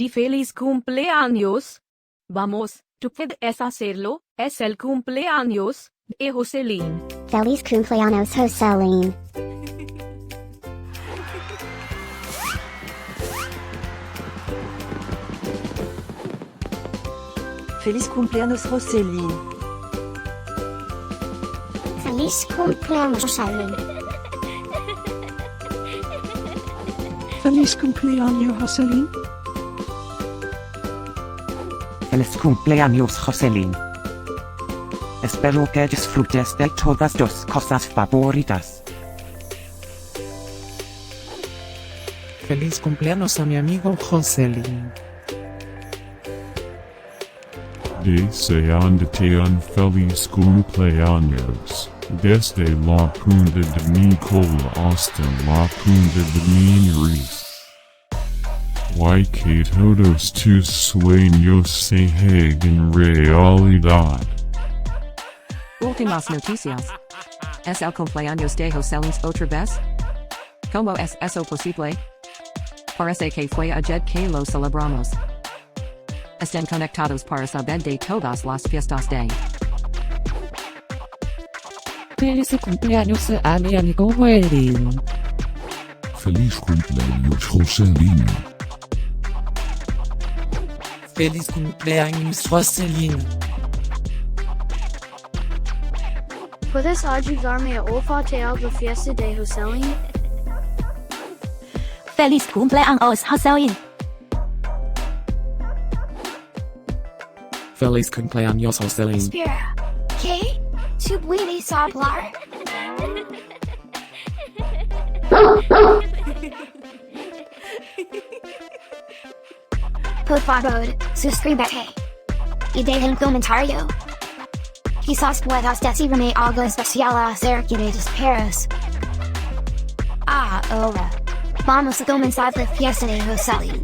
di feliz cumpleaños. Vamos, tú puedes hacerlo, es el cumpleaños de Josselyn. Feliz Cumpleaños Josselyn. Feliz Cumpleaños Josselyn. Feliz Cumpleaños Josselyn. Feliz Cumpleaños Josselyn. Feliz Cumpleaños Josselyn. Espero que disfrutes de todas tus cosas favoritas. Feliz cumpleaños a mi amigo Josselyn. Deseándote un feliz cumpleaños, desde la punta de mi cola hasta la punta de mi nariz. Que todos tus sueños se hagan realidad. Últimas noticias. Es el cumpleaños de Josselyn otra vez? ¿Cómo es eso posible? Parece que fue ayer que lo celebramos. Estén conectados para saber de todas las fiestas de. Feliz cumpleaños a mi amigo Josselyn. Feliz cumpleaños Josselyn. Feliz cumpleaños Josselyn. ¿Puedes ayudarme a olfatear la fiesta de Josselyn? Feliz Cumpleaños Josselyn. Feliz cumpleaños Josselyn. Espera, ¿qué? ¿Tú puedes hablar? Por favor, suscríbete. Y deja un comentario. Quizás puedas decirme algo especial acerca de tus perros. Ahora, vamos a comenzar la fiesta de Josselyn.